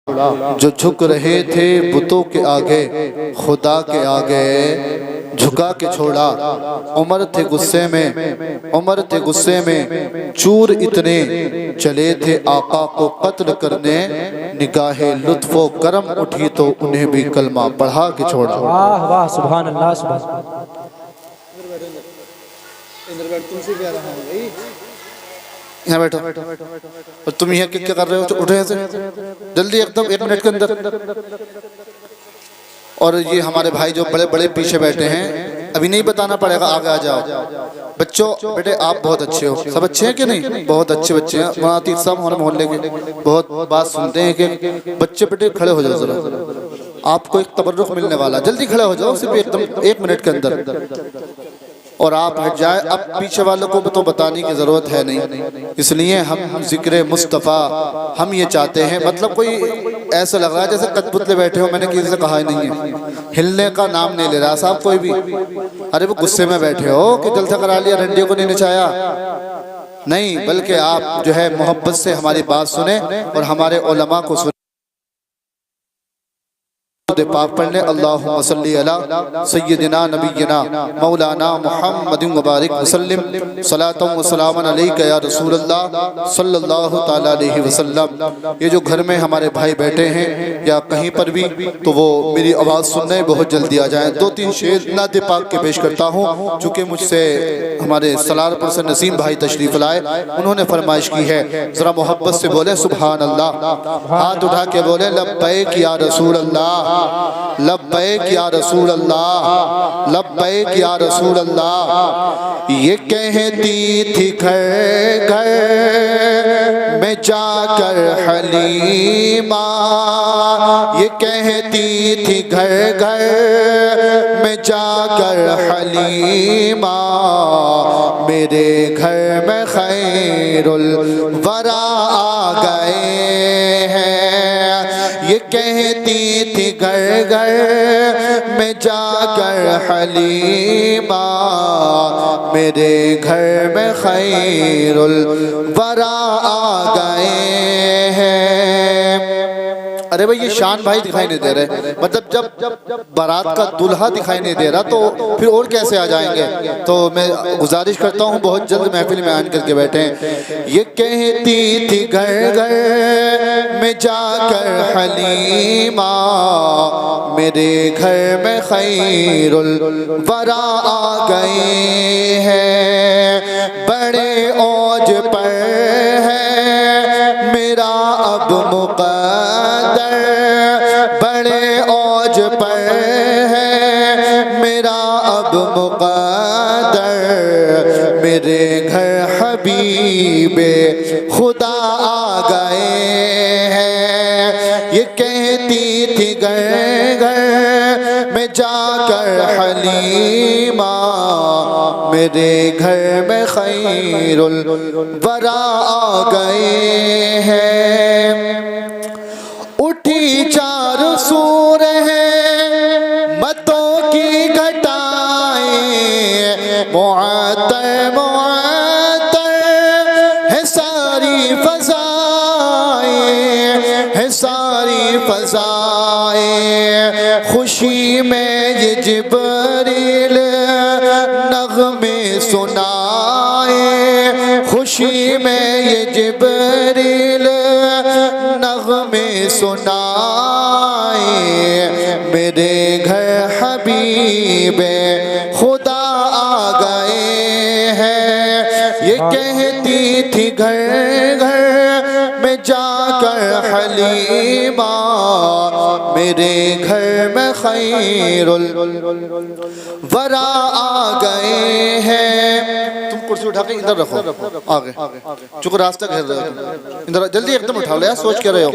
جو جھک رہے تھے بتوں کے آگے، خدا کے آگے جھکا کے چھوڑا۔ عمر تھے غصے میں چور اتنے چلے تھے آقا کو قتل کرنے، نگاہ لطف و کرم اٹھی تو انہیں بھی کلمہ پڑھا کے چھوڑا۔ واہ واہ، سبحان اللہ، سبحان اللہ۔ یہاں بیٹھو اور تم یہ کیا کر رہے ہو؟ اٹھے سے جلدی ایک دم 1 منٹ کے اندر۔ اور یہ ہمارے بھائی جو بڑے بڑے پیچھے بیٹھے ہیں، ابھی نہیں بتانا پڑے گا، آگے آ جاؤ۔ بچوں بیٹے آپ بہت اچھے ہو، سب اچھے ہیں کہ نہیں؟ بہت اچھے بچے ہیں۔ مولانا عتیق صاحب ہمارے محلے کے بہت بات سنتے ہیں کہ بچے بیٹے کھڑے ہو جاؤ ذرا، آپ کو ایک تبرک ملنے والا، جلدی کھڑے ہو جاؤ صرف ایک دم 1 منٹ کے اندر، اور آپ ہٹ جائیں۔ اب پیچھے والوں کو تو بتانے کی ضرورت ہے نہیں، اس لیے ہم ذکر مصطفیٰ ہم یہ چاہتے ہیں۔ مطلب کوئی ایسا لگ رہا ہے جیسے کٹپتلے بیٹھے ہو، میں نے کسی سے کہا ہی نہیں ہے، ہلنے کا نام نہیں لے رہا صاحب کوئی بھی۔ ارے وہ غصے میں بیٹھے ہو کہ جلسہ کرا لیا، رنڈیوں کو نہیں نچایا، نہیں، بلکہ آپ جو ہے محبت سے ہماری بات سنیں اور ہمارے علماء کو سنیں۔ پاک پڑھ لیں، اللہم صلی علی سیدنا نبینا مولانا محمد مبارک وسلم، صلاۃ و سلام علیک یا رسول اللہ صلی اللہ تعالیٰ علیہ وسلم۔ یہ جو گھر میں ہمارے بھائی بیٹھے ہیں یا کہیں پر بھی، تو وہ میری آواز سننے بہت جلدی آ جائیں۔ 2-3 شعر نعت پاک کے پیش کرتا ہوں، چونکہ مجھ سے ہمارے سلار پرسن نسیم بھائی تشریف لائے، انہوں نے فرمائش کی ہے، ذرا محبت سے بولے سبحان اللہ، ہاتھ اٹھا کے بولے لبیک یا رسول اللہ، لبیک یا رسول اللہ، لبیک یا رسول اللہ۔ یہ کہتی تھی گھر گھر میں جا کر حلیمہ، یہ کہتی تھی گھر گھر میں جا کر حلیمہ، میرے گھر میں خیر الورا آ گئے ہیں۔ یہ کہتی تھی گھر گھر میں جا کر حلیمہ، میرے گھر میں خیر الورا آ گئے ہیں۔ ارے بھائی یہ شان بھائی دکھائی نہیں دے رہے، مطلب جب بارات کا دلہا دکھائی نہیں دے رہا تو پھر اور کیسے آ جائیں گے؟ تو میں گزارش کرتا ہوں بہت جلد محفل میں آن کر کے بیٹھیں۔ یہ کہتی تھی گھر گھر میں جا کر حلیمہ، میرے گھر میں خیر الورا آ گئے ہیں۔ بڑے اوج پر ہے میرا اب مقدر، بڑے اوج پر ہے میرا اب مقدر، میرے گھر حبیب خدا آ گئے ہیں۔ یہ کہتی تھی گھر گھر میں جا کر حلیمہ، میرے گھر میں خیر الورا آ گئے ہیں۔ اٹھی 4 سور ہیں متوں کی گھٹائیں، معطر معطر ہے ساری فضائیں، ہے ساری فضائیں، خوشی میں یہ جبریل نغمے سنائے، خوشی میں یہ جبریل نغمے سنائے، میرے گھر حبیب خدا آ گئے ہیں۔ یہ کہتی تھی گھر گھر میں جا کر حلیمہ، میرے گھر میں خیر الورا آ گئے ہیں۔ تم کرسی اٹھا کے ادھر رکھو آگے، چونکہ راستہ گھیر رہے ہو، ادھر جلدی ایک دم اٹھا لو یار، سوچ کے رہے ہو،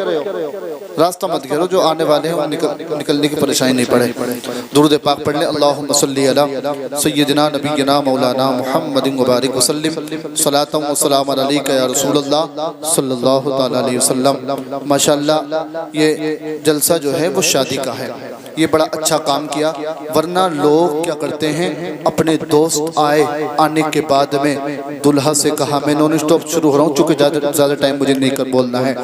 راستہ مت گھیرو، جو آنے والے ہیں نکلنے کی پریشانی نہیں پڑے۔ درود پاک پڑھ لیں، اللہم صلی علی سیدنا نبینا مولانا محمد مبارک وسلم، صلاۃ و سلام علیک یا رسول اللہ صلی اللہ تعالیٰ علیہ وسلم۔ ماشاءاللہ یہ جلسہ جو ہے وہ شادی کا ہے، یہ بڑا اچھا کام کیا، ورنہ لوگ کیا کرتے ہیں، اپنے دوست آنے کے بعد میں دلہا سے کہا، میں نون اسٹاپ شروع ہو رہا ہوں چونکہ زیادہ ٹائم مجھے نہیں کر بولنا ہے،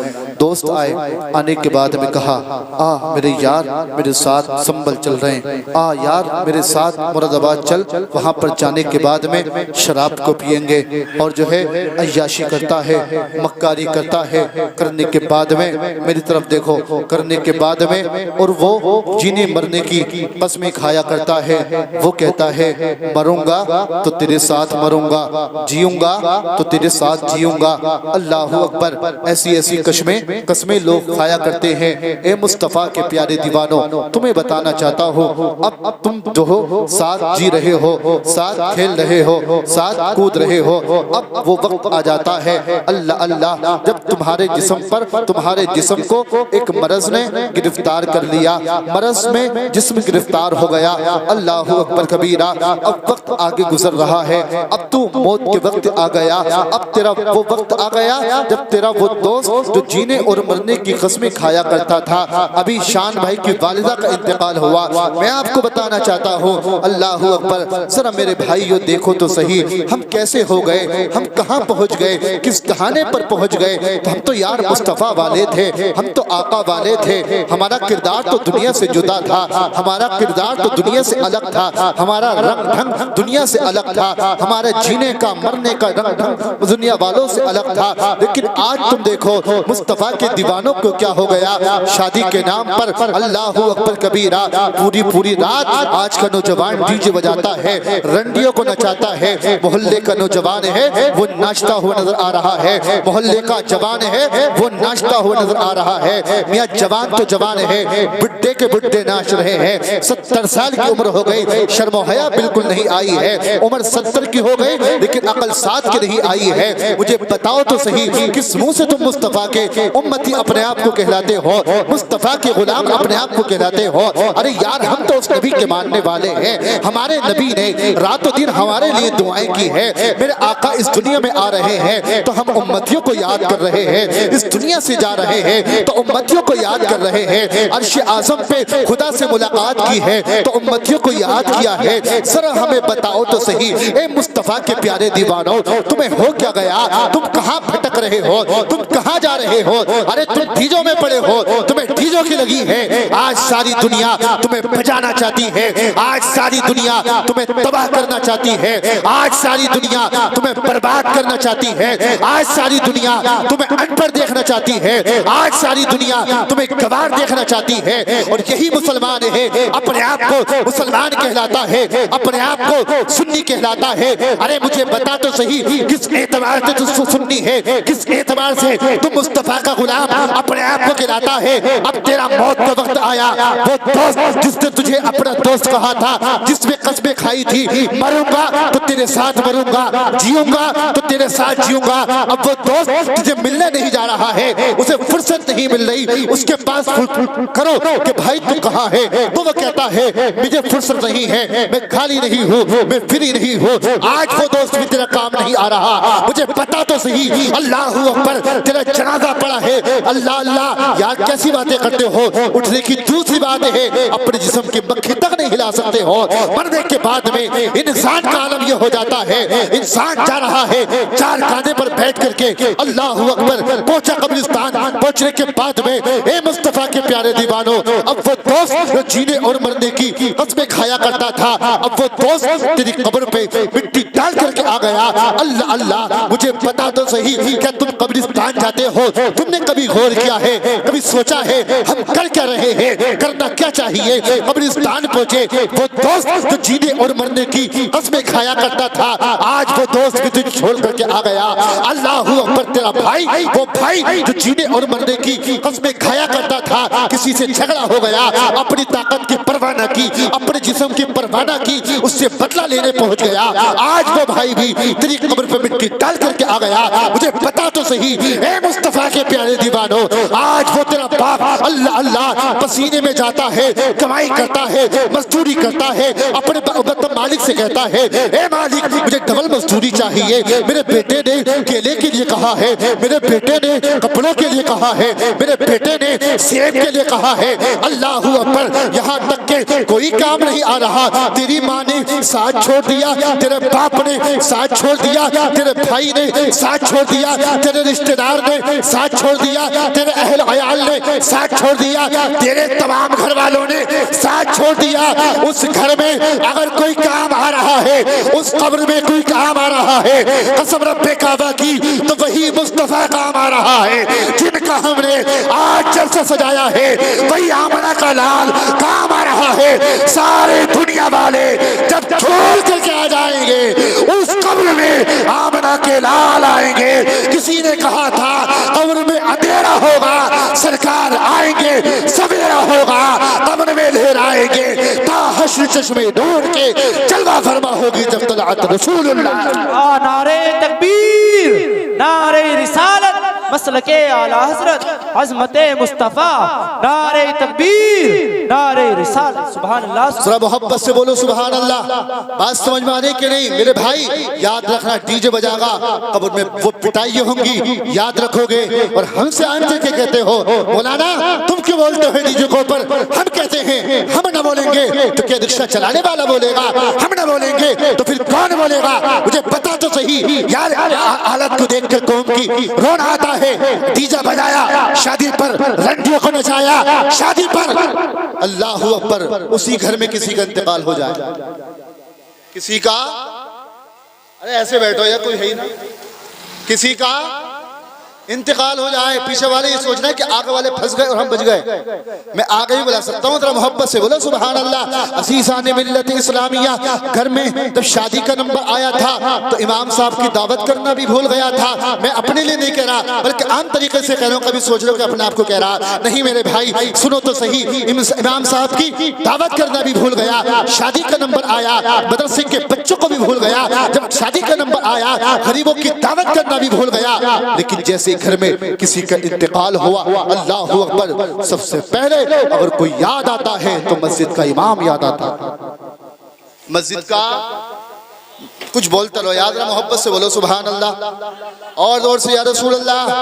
دوست آئے، آنے کے بعد میں کہا میرے یار میرے ساتھ سنبھل چل رہے ہیں، یار میرے ساتھ مراد آباد چل، وہاں پر جانے کے بعد میں شراب کو پئیں گے اور جو ہے عیاشی کرتا ہے، مکاری کرتا ہے، کرنے کے بعد میں میری طرف دیکھو، کرنے کے بعد میں اور وہ جینے مرنے کی قسمیں کھایا کرتا ہے، وہ کہتا ہے مروں گا تو تیرے ساتھ مروں گا، جیوں گا تو تیرے ساتھ جیوں گا۔ اللہ اکبر، ایسی ایسی قسمیں لوگ کھایا کرتے ہیں۔ اے مصطفیٰ کے پیارے دیوانوں، تمہیں بتانا چاہتا ہوں، اب تم جو ہو ساتھ جی رہے ہو، ساتھ کھیل رہے ہو، ساتھ کود رہے ہو، اب وہ وقت آ جاتا ہے اللہ اللہ جب تمہارے جسم پر، تمہارے جسم کو ایک مرض نے گرفتار کر لیا، مرض میں جسم گرفتار ہو گیا۔ اللہ اکبر کبیرہ، اب وقت آگے گزر رہا ہے، اب تو موت کے وقت آ گیا، اب تیرا وہ وقت آ گیا جب تیرا وہ دوست جو جینے اور مرنے کی قسمیں کھایا کرتا تھا، ابھی شان بھائی کی والدہ کا انتقال ہوا۔ میں آپ کو بتانا چاہتا ہوں، اللہ اکبر، ذرا میرے بھائیو دیکھو تو صحیح، ہم کیسے ہو گئے، ہم کہاں پہنچ گئے، کس ٹھانے پر پہنچ گئے۔ ہم تو یار مصطفیٰ والے تھے، ہم تو آقا والے تھے، ہمارا کردار تو دنیا سے جدا تھا، ہمارا کردار تو دنیا سے الگ تھا، ہمارا رنگ ڈھنگ دنیا سے الگ تھا، ہمارے جینے کا مرنے کا رنگ ڈھنگ دنیا والوں سے الگ تھا۔ لیکن آج تم دیکھو مصطفیٰ کے دیوانوں کو کیا ہو گیا، شادی کے نام پر اللہ اکبر کبیرہ پوری رات آج کا نوجوان ڈی جے بجاتا ہے، رنڈیوں کو نچاتا ہے، محلے کا نوجوان ہے وہ ناچتا ہوا نظر آ رہا ہے، محلے کا جوان ہے وہ ناچتا ہوا نظر آ رہا ہے۔ میاں جوان تو جوان ہے، بڈھے کے بڈھے ناچ رہے ہیں، 70 سال کی عمر ہو گئی، شرم و حیا بالکل نہیں آئی ہے، عمر 70 کی ہو گئی لیکن عقل 7 کی نہیں آئی ہے۔ مجھے بتاؤ تو صحیح، کس منہ سے تم مصطفیٰ کے امتی اپنے آپ کو کہلاتے ہو، مصطفیٰ کے غلام اپنے آپ کو کہلاتے ہو؟ ارے یار ہم تو اس نبی کے ماننے والے ہیں، ہمارے نبی نے رات و دن ہمارے لیے دعائیں کی ہے، میرے آقا اس دنیا میں آ رہے ہیں تو ہم امتیوں کو یاد کر رہے ہیں، اس دنیا سے جا رہے ہیں تو امتیوں کو یاد کر رہے ہیں، عرش اعظم پہ خدا سے ملاقات کی ہے تو امتیوں کو یاد کیا ہے۔ ذرا ہمیں بتاؤ تو صحیح، اے مصطفیٰ کے پیارے دیوانوں، تمہیں ہو کیا گیا، تم کہاں بھٹک رہے ہو، تم کہاں جا رہے ہو؟ ارے تم ڈیجوں میں پڑے ہو، تمہیں ڈیجوں کی لگی ہے، آج ساری دنیا تمہیں بجانا چاہتی ہے، آج ساری دنیا تمہیں تباہ کرنا چاہتی ہے، آج ساری دنیا تمہیں برباد کرنا چاہتی ہے، آج ساری دنیا تمہیں ان پڑھ دیکھنا چاہتی ہے، آج ساری دنیا تمہیں گوار دیکھنا چاہتی ہے، اور یہی مسلمان ہے، اپنے آپ کو مسلمان کہلاتا ہے، اپنے آپ کو سنی کہلاتا ہے۔ ارے مجھے بتا تو صحیح، کس اعتبار سے تو سنی ہے، کس اعتبار سے تم مصطفیٰ کا غلام اپنے آپ کو کہلاتا ہے؟ اب تیرا موت کا وقت آیا، وہ دوست جس نے تجھے اپنا دوست کہا تھا، جس میں قسمیں کھائی تھی، مروں گا تو تیرے ساتھ مروں گا، جیوں گا تو تیرے ساتھ جیوں گا، اب وہ دوست تجھے ملنے نہیں جا رہا ہے، اسے فرصت نہیں مل رہی، اس کے پاس کرو کہ بھائی تو کہاں ہے، تو وہ کہتا ہے مجھے فرصت نہیں ہے، میں خالی نہیں ہوں، میں فری نہیں ہوں، آج وہ دوست بھی تیرا کام نہیں آ رہا۔ مجھے پتا تو صحیح، اللہ اکبر، تیرا جنازہ پڑا ہے، اللہ اللہ، یار کیسی باتیں کرتے ہو؟ اٹھنے کی دوسری بات ہے اپنے جسم کی مکھی تک نہیں ہلا سکتے ہو، مرنے کے بعد میں انسان کا عالم یہ ہو جاتا ہے، انسان جا رہا ہے چار کاندھے پر بیٹھ کر کے، اللہ اکبر، پہنچا قبرستان، پہنچنے کے بعد میں اے مصطفیٰ کے پیارے دیوانوں، اب وہ دوست جو جینے اور مرنے کی قسمیں کھایا کرتا تھا، اب وہ دوست تیری قبر پہ مٹی ڈال کر کے آ گیا۔ اللہ اللہ، مجھے بتا تو صحیح، کیا تم قبرستان جاتے ہو؟ تم نے کبھی غور کیا ہے، کبھی سوچا ہے ہم کر کیا رہے ہیں، کرنا کیا چاہیے؟ قبرستان پہنچے وہ دوست جو جینے اور مرنے کی قسمیں کھایا کرتا تھا، آج وہ دوست بھی تجھے چھوڑ کر کے آ گیا۔ اللہ اکبر، تیرا بھائی، وہ بھائی جو جینے اور مرنے کی قسمیں کھایا کرتا تھا، کسی سے جھگڑا ہو گیا، اپنی طاقت کی پرواہ نہ کی، اپنے جسم کی پرواہ نہ کی، اس سے بدلہ لینے پہنچ گیا، آج وہ بھائی بھی تیری قبر پہ مٹی ڈال کر کے آ گیا۔ مجھے بتا تو صحیح، اے مصطفیٰ کے پیارے دیوانوں، آج وہ تیرا باپ اللہ اللہ پسینے میں جاتا ہے، کمائی کرتا ہے، مزدوری کرتا ہے، اپنے مالک سے کہتا ہے اے مالک مجھے ڈبل مزدوری چاہیے، میرے بیٹے نے کیلے کے لیے کہا ہے، میرے بیٹے نے کپڑوں کے لیے کہا ہے، میرے بیٹے نے سیب دیکھ کے لیے کہا ہے اللہ اکبر، یہاں تک کہ کوئی کام نہیں آ رہا، تیری ماں نے ساتھ چھوڑ دیا، تیرے باپ نے ساتھ چھوڑ دیا، تیرے بھائی نے ساتھ چھوڑ دیا، تیرے رشتہ دار نے ساتھ چھوڑ دیا، تیرے اہل عیال نے ساتھ چھوڑ دیا، تیرے تمام گھر والوں نے ساتھ چھوڑ دیا، اس گھر میں اگر کوئی کام آ رہا ہے، اس قبر میں کوئی کام آ رہا ہے، قسم رب کعبہ کی، تو وہی مصطفیٰ کام آ رہا ہے جن کا ہم نے آج جلسہ سجایا ہے، وہی آمنہ کا لال کام آ رہا ہے۔ سارے دنیا والے جب چھوڑ کر کے آ جائیں گے اس قبر میں آمنہ کے لال آئیں گے۔ کسی نے کہا تھا قبر میں اندھیرا ہوگا، سرکار آئیں گے، سویرا ہوگا، قبر میں لہرائیں گے تا حشر چشمے نور کے جلوہ فرما ہوگی جب طلعت رسول اللہ۔ نعرہ تکبیر، نعرہ رسالت، مسلک اعلی حضرت عظمت مصطفیٰ، نعرہ تکبیر، نعرہ رسالت۔ سبحان اللہ۔ ذرا محبت سے بولو سبحان اللہ۔ بات سمجھ میں آنے کے نہیں میرے بھائی، یاد رکھنا ڈی جے بجا گا قبر میں وہ پٹائیاں ہوں گی، یاد رکھو گے۔ اور ہم سے آنچے کے کہتے ہو مولانا تم کیوں بولتے ہو ڈی جے کو پر؟ ہم کہتے ہیں ہم نہ بولیں گے تو کیا رکشہ چلانے والا بولے گا؟ ہم نہ بولیں گے تو پھر کون بولے گا؟ مجھے بتا تو صحیح یار، حالت کو دیکھ کر قوم کی رونا آتا ہے۔ ڈی جے بجایا شادی پر، رنڈیوں کو نچایا شادی پر، اللہ اکبر، اسی گھر میں کسی کا انتقال ہو جائے، کسی کا، ارے ایسے بیٹھو یا کوئی ہے ہی نا، کسی کا انتقال ہو جائے، پیچھے والے یہ سوچنا ہے کہ آگے والے پھنس گئے اور ہم بچ گئے۔ میں آگے بھی بلا سکتا ہوں، ذرا محبت سے بولو سبحان اللہ۔ عزیزان ملت اسلامیہ، گھر میں جب شادی کا نمبر آیا تھا تو امام صاحب کی دعوت کرنا بھی بھول گیا تھا۔ میں اپنے لیے نہیں کہہ رہا بلکہ عام طریقے سے کہہ رہا ہوں، کبھی سوچ رہے ہو کہ اپنے آپ کو کہہ رہا نہیں میرے بھائی، سنو تو صحیح، امام صاحب کی دعوت کرنا بھی بھول گیا، شادی کا نمبر آیا، مدرسے کے بچوں کو بھی بھول گیا، جب شادی کا نمبر آیا غریبوں کی دعوت کرنا بھی بھول گیا۔ لیکن جیسے گھر میں کسی کا انتقال ہوا، اللہ اکبر، سب سے پہلے اگر کوئی یاد آتا ہے تو مسجد کا امام یاد آتا ہے، مسجد کا، کچھ بولتا رہو، یاد رہا، محبت سے بولو سبحان اللہ، اور زور سے یا رسول اللہ،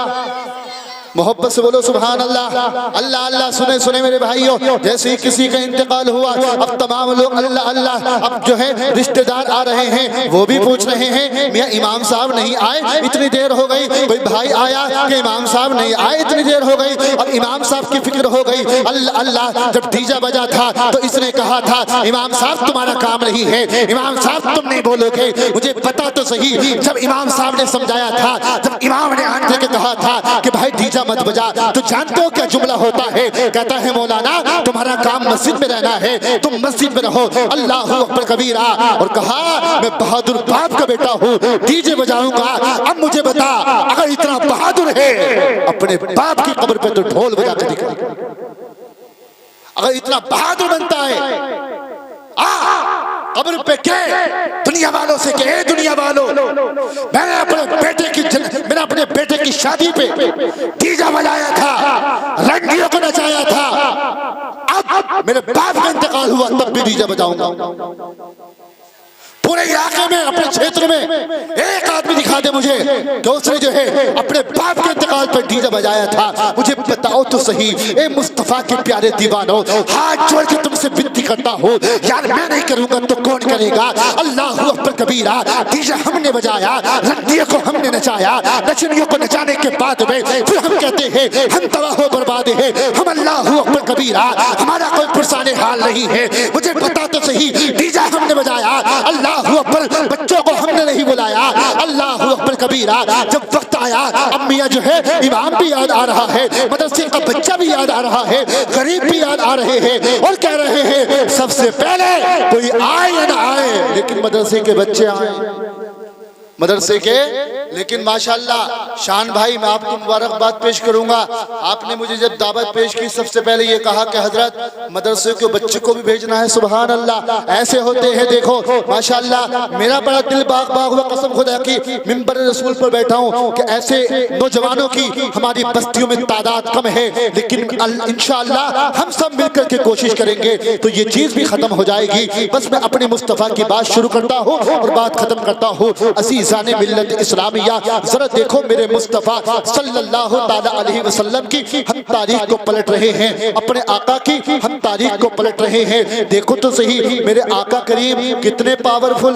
محبت سے بولو سبحان اللہ۔ اللہ اللہ، سنے سنے میرے بھائیوں، جیسے ہی کسی کا انتقال ہوا اب تمام لوگ اللہ اللہ، اب جو ہے رشتہ دار آ رہے ہیں، وہ بھی پوچھ رہے ہیں میاں امام صاحب نہیں آئے، اتنی دیر ہو گئی، کوئی بھائی آیا کہ امام صاحب نہیں آئے، اتنی دیر ہو گئی۔ اب امام صاحب کی فکر ہو گئی، اللہ اللہ، جب ڈیجا بجا تھا تو اس نے کہا تھا امام صاحب تمہارا کام نہیں ہے، امام صاحب تم نہیں بولو گے، مجھے پتا تو صحیح، جب امام صاحب نے سمجھایا تھا، جب امام نے آنکھ کے کہا تھا کہ بھائی ڈیجا مت بجا، تو جانتے ہو کیا جملہ ہوتا ہے؟ کہتا ہے مولانا تمہارا کام مسجد میں رہنا ہے، تم مسجد میں رہو، اللہ اکبر کبیرہ، اور کہا میں بہادر باپ کا بیٹا ہوں، ڈی جے بجاؤں گا۔ اب مجھے بتا اگر اتنا بہادر ہے اپنے باپ کی قبر پہ تو ڈھول بجا کے دکھا، اگر اتنا بہادر بنتا ہے قبر پہ کہ دنیا والوں سے کہ اے دنیا والوں، میں نے اپنے بیٹے کی شادی پہ ڈیجا بجایا تھا، رنڈیوں کو نچایا تھا، اب میرے باپ کا انتقال ہوا تب بھی ڈیجا بجاؤں گا۔ پورے علاقے میں، اپنے چھیتر میں ایک آدمی دکھا دے مجھے کہ اس نے جو ہے اپنے باپ کے انتقال پر ڈیجا بجایا تھا، مجھے بتاؤ تو صحیح۔ اے مصطفیٰ کے پیارے دیوانوں، ہاتھ جوڑ کے تم سے بنتی کرتا ہوں، یار میں نہیں کروں گا تو کون کرے گا؟ اللہ اکبر کبیرہ، ڈیجا ہم نے بجایا، رنڈیوں کو ہم نے نچایا، نچنیوں کو نچانے کے بعد میں پھر ہم کہتے ہیں ہم تباہ و برباد ہیں، ہم اللہ اکبر کبیرہ، ہمارا کوئی پرسان حال نہیں ہے۔ مجھے بتا تو صحیح، ڈیجا ہم نے بجایا، اللہ اکبر، بچوں کو ہم نے نہیں بلایا، اللہ اکبر کبیرہ، جب وقت آیا اب میاں جو ہے امام بھی یاد آ رہا ہے، مدرسے کا بچہ بھی یاد آ رہا ہے، غریب بھی یاد آ رہے ہیں، اور کہہ رہے ہیں سب سے پہلے کوئی آئے یا نہ آئے لیکن مدرسے کے بچے آئیں، مدرسے کے، لیکن ماشاءاللہ شان بھائی میں آپ کو مبارکباد پیش کروں گا، آپ نے مجھے جب دعوت پیش کی سب سے پہلے یہ کہا کہ حضرت مدرسے کے بچے کو بھی بھیجنا ہے، سبحان اللہ، ایسے ہوتے ہیں دیکھو ماشاءاللہ، میرا بڑا دل باغ باغ ہوا، قسم خدا کی منبر رسول پر بیٹھا ہوں کہ ایسے نوجوانوں کی ہماری بستیوں میں تعداد کم ہے، لیکن انشاءاللہ ہم سب مل کر کے کوشش کریں گے تو یہ چیز بھی ختم ہو جائے گی۔ بس میں اپنے مصطفیٰ کی بات شروع کرتا ہوں اور بات ختم کرتا ہوں۔ عزیز میزان ملت اسلامیہ، ذرا دیکھو میرے مصطفیٰ صلی اللہ تعالیٰ علیہ وسلم کی ہم تاریخ کو پلٹ رہے ہیں، اپنے آقا کی ہم تاریخ کو پلٹ رہے ہیں۔ دیکھو تو صحیح میرے آقا کریم کتنے پاورفل ہیں۔